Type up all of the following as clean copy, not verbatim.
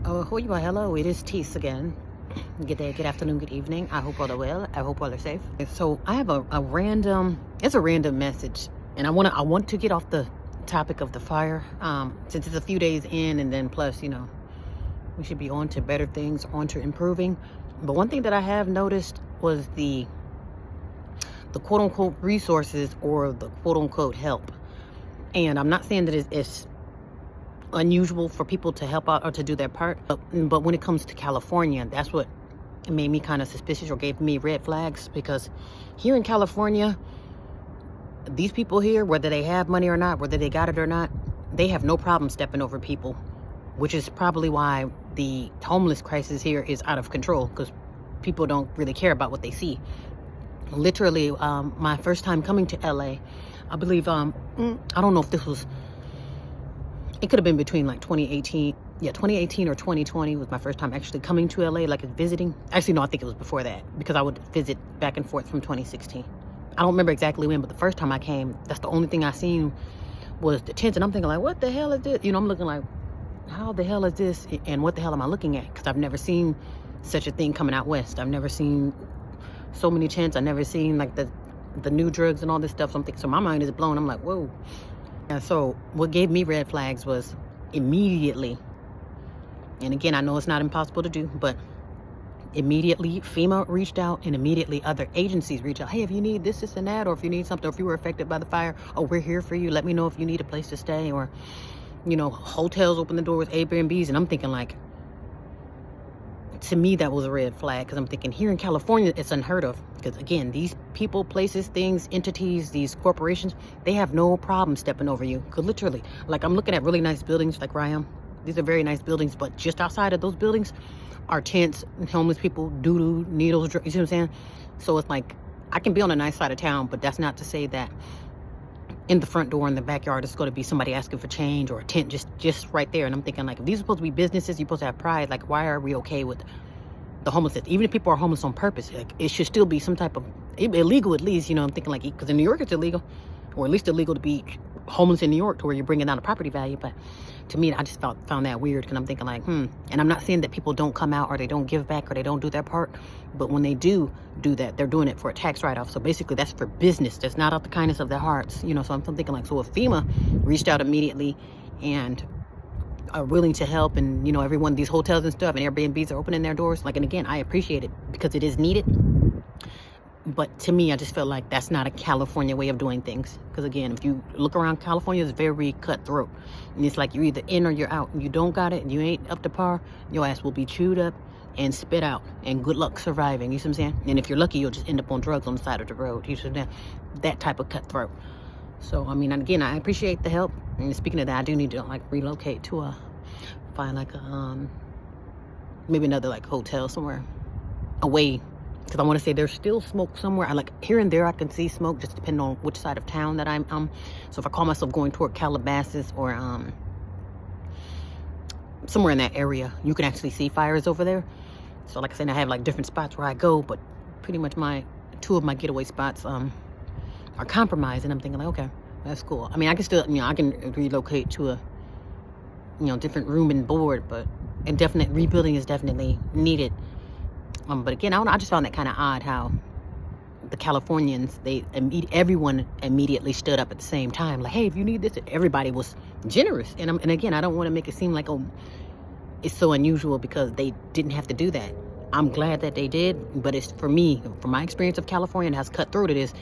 Oh, hello. It is Tease again. Good day, good afternoon, good evening. I hope all are well. I hope all are safe. So I have a random, it's a random message, and I want to get off the topic of the fire, since it's a few days in, and then plus, we should be on to better things, on to improving. But one thing that I have noticed was the quote unquote resources or the quote unquote help. And I'm not saying that it's unusual for people to help out or to do their part, but when it comes to California, that's what made me kind of suspicious or gave me red flags, because here in California, these people here, whether they have money or not, whether they got it or not, they have no problem stepping over people, which is probably why the homeless crisis here is out of control, because people don't really care about what they see. Literally, my first time coming to LA, I believe, I don't know if this was, it could have been between like 2018. Yeah, 2018 or 2020 was my first time actually coming to LA, like visiting. Actually, no, I think it was before that, because I would visit back and forth from 2016. I don't remember exactly when, but the first time I came, that's the only thing I seen was the tents. And I'm thinking like, what the hell is this? I'm looking like, how the hell is this? And what the hell am I looking at? Because I've never seen such a thing coming out west. I've never seen so many tents. I've never seen like the new drugs and all this stuff. So I'm thinking, so my mind is blown. I'm like, whoa. And so what gave me red flags was immediately, and again, I know it's not impossible to do, but immediately FEMA reached out, and immediately other agencies reached out. Hey, if you need this, and that, or if you need something, or if you were affected by the fire, oh, we're here for you. Let me know if you need a place to stay. Or, hotels open the doors, Airbnbs. And I'm thinking like, to me, that was a red flag, because I'm thinking here in California, it's unheard of. Because again, these people, places, things, entities, these corporations, they have no problem stepping over you. Because literally, like I'm looking at really nice buildings like where I am. These are very nice buildings, but just outside of those buildings are tents, homeless people, doo-doo, needles, you see what I'm saying? So it's like, I can be on a nice side of town, but that's not to say that in the front door in the backyard it's going to be somebody asking for change, or a tent just right there. And I'm thinking like, if these are supposed to be businesses, you're supposed to have pride. Like, why are we okay with the homelessness? Even if people are homeless on purpose, like, it should still be some type of illegal, at least. I'm thinking like, because in New York it's illegal, or at least illegal to be homeless in New York, to where you're bringing down the property value. But to me, I just found that weird, because I'm thinking like, and I'm not saying that people don't come out, or they don't give back, or they don't do their part, but when they do that, they're doing it for a tax write-off. So basically that's for business. That's not out the kindness of their hearts. So I'm thinking like, so if FEMA reached out immediately and are willing to help, and every one of these hotels and stuff and Airbnbs are opening their doors, like, and again, I appreciate it because it is needed. But to me, I just feel like that's not a California way of doing things. Because again, if you look around, California is very cutthroat. And it's like, you're either in or you're out. And you don't got it, and you ain't up to par, your ass will be chewed up and spit out. And good luck surviving, you see what I'm saying? And if you're lucky, you'll just end up on drugs on the side of the road. You see what I'm saying? That type of cutthroat. So, I mean, again, I appreciate the help. And speaking of that, I do need to like relocate to find like a, maybe another like hotel somewhere away. Because I want to say there's still smoke somewhere. I like here and there I can see smoke, just depending on which side of town that I'm so if I call myself going toward Calabasas or somewhere in that area, you can actually see fires over there. So like I said, I have like different spots where I go, but pretty much two of my getaway spots are compromised. And I'm thinking like, okay, that's cool. I mean, I can still, I can relocate to a different room and board, but rebuilding is definitely needed. But again, I just found that kind of odd how the Californians, everyone immediately stood up at the same time. Like, hey, if you need this, everybody was generous. And again, I don't want to make it seem like, oh, it's so unusual because they didn't have to do that. I'm glad that they did, but it's for me, from my experience of California and how cutthroat it is,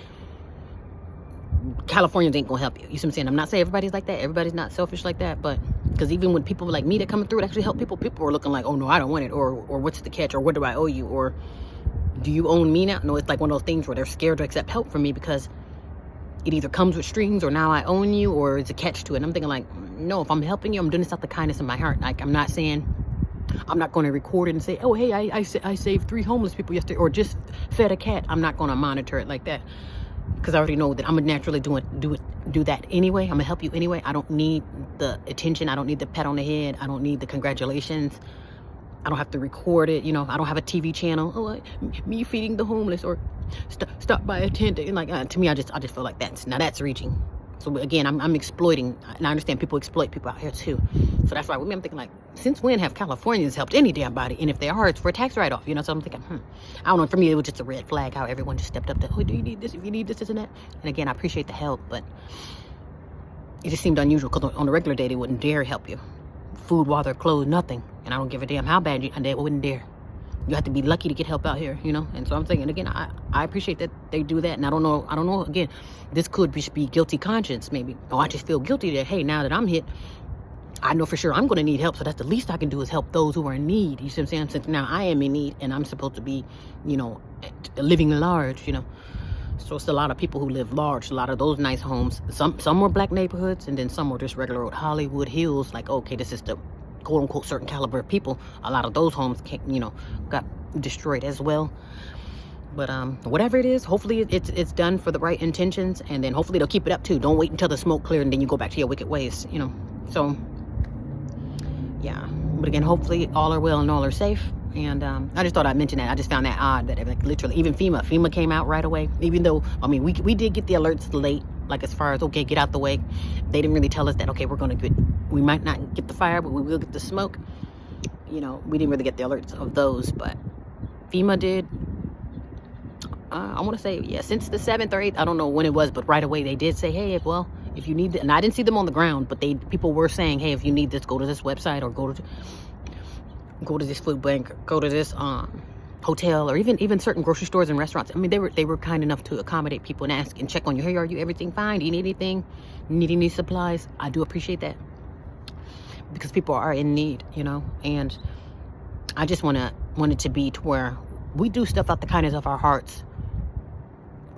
Californians ain't gonna help you. You see what I'm saying? I'm not saying everybody's like that. Everybody's not selfish like that, but because even when people like me that coming through it actually help people are looking like, oh no, I don't want it, or what's the catch, or what do I owe you, or do you own me now? No, it's like one of those things where they're scared to accept help from me because it either comes with strings, or now I own you, or it's a catch to it. And I'm thinking like, no, if I'm helping you, I'm doing this out the kindness of my heart. Like, I'm not saying, I'm not going to record it and say, oh hey, I saved 3 homeless people yesterday, or just fed a cat. I'm not going to monitor it like that, because I already know that I'm gonna naturally do that anyway. I'm gonna help you anyway. I don't need the attention. I don't need the pat on the head. I don't need the congratulations. I don't have to record it. I don't have a TV channel. Oh, me feeding the homeless, or stop by a tent. And like, to me, I just feel like that's reaching. So again, I'm exploiting, and I understand people exploit people out here too. So that's why with me, I'm thinking like, since when have Californians helped any damn body? And if they are, it's for a tax write-off, you know? So I'm thinking, I don't know. For me, it was just a red flag how everyone just stepped up to, oh, do you need this? If you need this and that. And again, I appreciate the help, but it just seemed unusual because on a regular day, they wouldn't dare help you. Food, water, clothes, nothing. And I don't give a damn how bad they wouldn't dare. You have to be lucky to get help out here, you know? And so I'm thinking, again, I appreciate that they do that. And I don't know, again, this could be guilty conscience, maybe. Oh, I just feel guilty that, hey, now that I'm hit, I know for sure I'm going to need help. So that's the least I can do is help those who are in need. You see what I'm saying? Since now I am in need and I'm supposed to be, you know, living large, you know? So it's a lot of people who live large, a lot of those nice homes. Some were black neighborhoods, and then some were just regular old Hollywood Hills. Like, okay, this is the quote unquote certain caliber of people. A lot of those homes you know, got destroyed as well. But whatever it is, hopefully it's done for the right intentions, and then hopefully they'll keep it up too. Don't wait until the smoke cleared and then you go back to your wicked ways, you know. So yeah, but again, hopefully all are well and all are safe. And I just thought I'd mention that. I just found that odd that, like, literally even FEMA came out right away, even though, I mean, we did get the alerts late, like as far as, okay, get out the way. They didn't really tell us that, okay, we might not get the fire, but we will get the smoke. You know, we didn't really get the alerts of those, but FEMA did. I want to say, yeah, since the 7th or 8th, I don't know when it was, but right away they did say, hey, well, if you need, and I didn't see them on the ground, but people were saying, hey, if you need this, go to this website, or go to this food bank, go to this hotel, or even certain grocery stores and restaurants. I mean, they were kind enough to accommodate people and ask and check on you. Hey, are you everything fine? Do you need anything? Need any supplies? I do appreciate that, because people are in need, you know. And I just want it to be to where we do stuff out the kindness of our hearts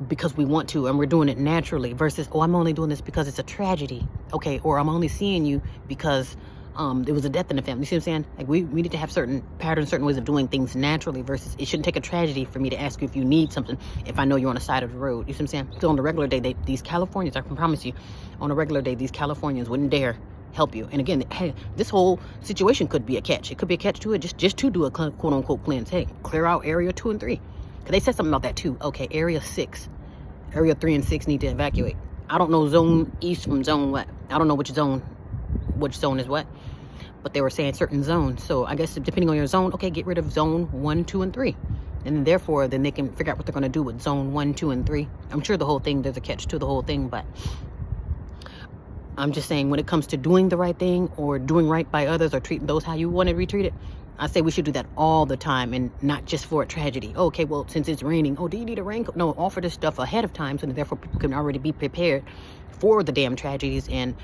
because we want to, and we're doing it naturally, versus, oh, I'm only doing this because it's a tragedy, okay, or I'm only seeing you because there was a death in the family. You see what I'm saying? Like, we need to have certain patterns, certain ways of doing things naturally, versus it shouldn't take a tragedy for me to ask you if you need something if I know you're on the side of the road. You see what I'm saying? So on the regular day, these Californians, I can promise you, on a regular day, these Californians wouldn't dare help you. And again, hey, this whole situation could be a catch. It could be a catch to it, just to do a quote unquote cleanse. Hey, clear out area 2 and 3. Because they said something about that too. Okay, area 3 and 6 need to evacuate. I don't know zone east from zone what. I don't know which zone is what. But they were saying certain zones. So I guess depending on your zone, okay, get rid of zone 1, 2, and 3. And therefore, then they can figure out what they're going to do with zone 1, 2, and 3. I'm sure the whole thing, there's a catch to the whole thing, but I'm just saying, when it comes to doing the right thing or doing right by others or treating those how you want to be treated, I say we should do that all the time, and not just for a tragedy. Okay, well, since it's raining, oh, do you need a raincoat? No, offer this stuff ahead of time, so that therefore people can already be prepared for the damn tragedies, and,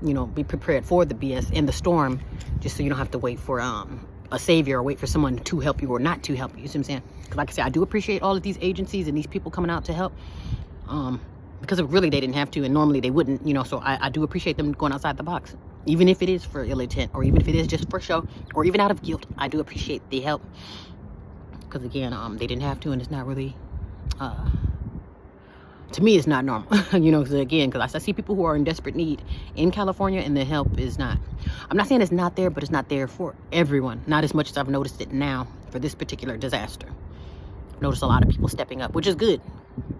you know, be prepared for the BS and the storm, just so you don't have to wait for a savior or wait for someone to help you or not to help you. You see what I'm saying? Because like I said, I do appreciate all of these agencies and these people coming out to help, because really they didn't have to, and normally they wouldn't, you know. So I do appreciate them going outside the box, even if it is for ill intent, or even if it is just for show, or even out of guilt. I do appreciate the help, because again, they didn't have to, and it's not really, to me, it's not normal. You know, because I see people who are in desperate need in California, and the help is not, I'm not saying it's not there, but it's not there for everyone. Not as much as I've noticed it now for this particular disaster. I've noticed a lot of people stepping up, which is good.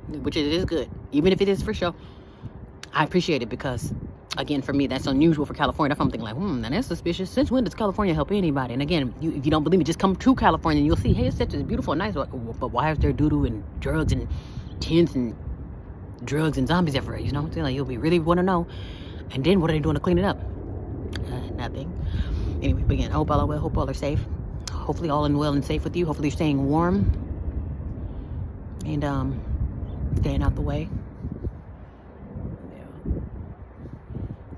Which it is good, even if it is for show. I appreciate it, because again, for me, that's unusual for California. That's something like, now that's suspicious. Since when does California help anybody? And again, if you don't believe me, just come to California and you'll see, hey, it's such a beautiful, nice, but why is there doo-doo and drugs and tents and drugs and zombies everywhere? You know what I'm saying? Like, you'll be really want to know. And then what are they doing to clean it up? Nothing. Anyway, but again, I hope all are well, hope all are safe. Hopefully all is well and safe with you. Hopefully you're staying warm and staying out the way.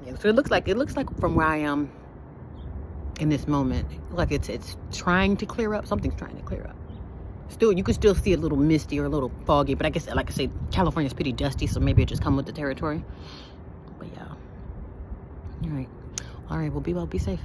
Yeah, so it looks like from where I am in this moment, like it's trying to clear up. Something's trying to clear up. Still, you can still see a little misty or a little foggy, but I guess, like I say, California's pretty dusty, so maybe it just come with the territory. But yeah. All right, well, be well, be safe.